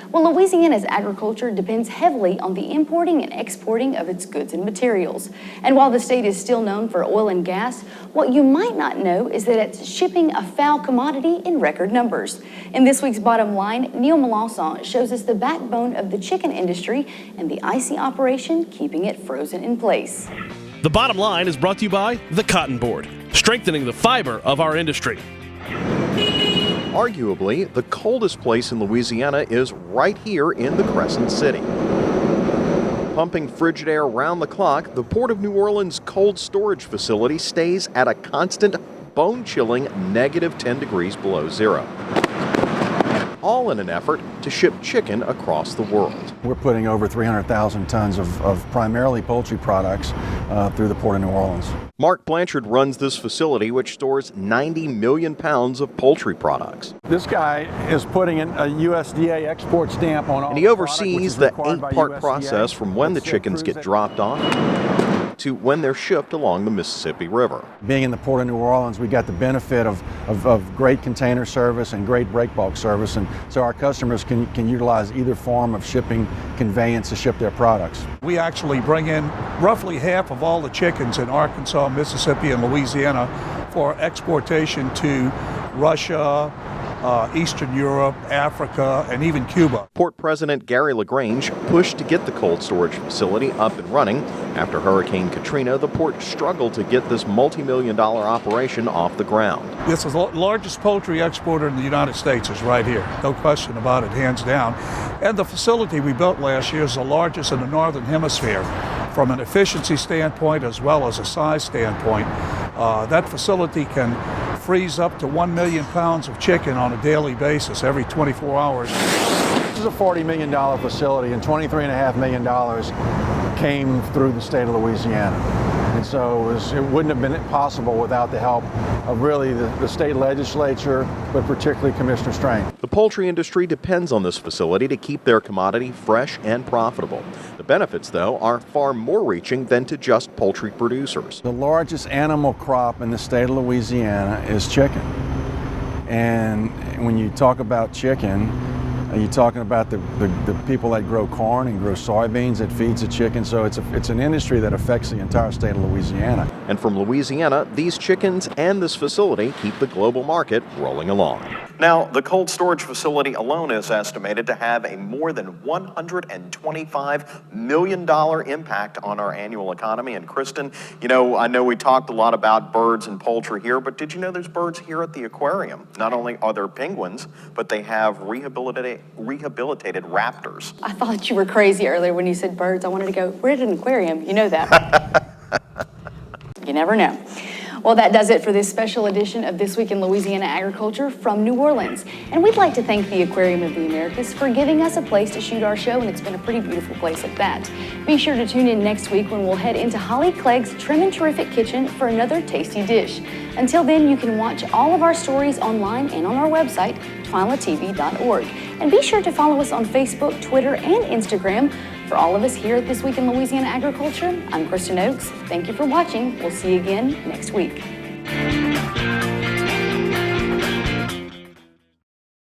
Well, Louisiana's agriculture depends heavily on the importing and exporting of its goods and materials. And while the state is still known for oil and gas, what you might not know is that it's shipping a foul commodity in record numbers. In this week's Bottom Line, Neil Melancon shows us the backbone of the chicken industry and the icy operation keeping it frozen in place. The Bottom Line is brought to you by the Cotton Board, strengthening the fiber of our industry. Arguably, the coldest place in Louisiana is right here in the Crescent City. Pumping frigid air round the clock, the Port of New Orleans cold storage facility stays at a constant, bone-chilling -10 degrees below zero. All in an effort to ship chicken across the world. We're putting over 300,000 tons of primarily poultry products through the Port of New Orleans. Mark Blanchard runs this facility, which stores 90 million pounds of poultry products. This guy is putting in a USDA export stamp on all. And he oversees the 8-part process from when the chickens get dropped off to when they're shipped along the Mississippi River. Being in the Port of New Orleans, we got the benefit of great container service and great break bulk service, and so our customers can utilize either form of shipping conveyance to ship their products. We actually bring in roughly half of all the chickens in Arkansas, Mississippi, and Louisiana for exportation to Russia, Eastern Europe, Africa, and even Cuba. Port President Gary LaGrange pushed to get the cold storage facility up and running. After Hurricane Katrina, the port struggled to get this multi-million-dollar operation off the ground. This is the largest poultry exporter in the United States is right here. No question about it, hands down. And the facility we built last year is the largest in the Northern Hemisphere. From an efficiency standpoint as well as a size standpoint, that facility can freeze up to 1 million pounds of chicken on a daily basis every 24 hours. This is a $40 million facility, and $23.5 million came through the state of Louisiana. And so it wouldn't have been possible without the help of really the state legislature, but particularly Commissioner Strain. The poultry industry depends on this facility to keep their commodity fresh and profitable. The benefits, though, are far more reaching than to just poultry producers. The largest animal crop in the state of Louisiana is chicken. And when you talk about chicken, you're talking about the people that grow corn and grow soybeans that feeds the chicken. So it's an industry that affects the entire state of Louisiana. And from Louisiana, these chickens and this facility keep the global market rolling along. Now, the cold storage facility alone is estimated to have a more than $125 million impact on our annual economy. And Kristen, you know, I know we talked a lot about birds and poultry here, but did you know there's birds here at the aquarium? Not only are there penguins, but they have rehabilitated raptors. I thought you were crazy earlier when you said birds. I wanted to go, we're at an aquarium. You know that. You never know. Well, that does it for this special edition of This Week in Louisiana Agriculture from New Orleans. And we'd like to thank the Aquarium of the Americas for giving us a place to shoot our show, and it's been a pretty beautiful place at that. Be sure to tune in next week when we'll head into Holly Clegg's Trim and Terrific Kitchen for another tasty dish. Until then, you can watch all of our stories online and on our website, twilatv.org. And be sure to follow us on Facebook, Twitter, and Instagram. For all of us here at This Week in Louisiana Agriculture, I'm Kristen Oakes. Thank you for watching. We'll see you again next week.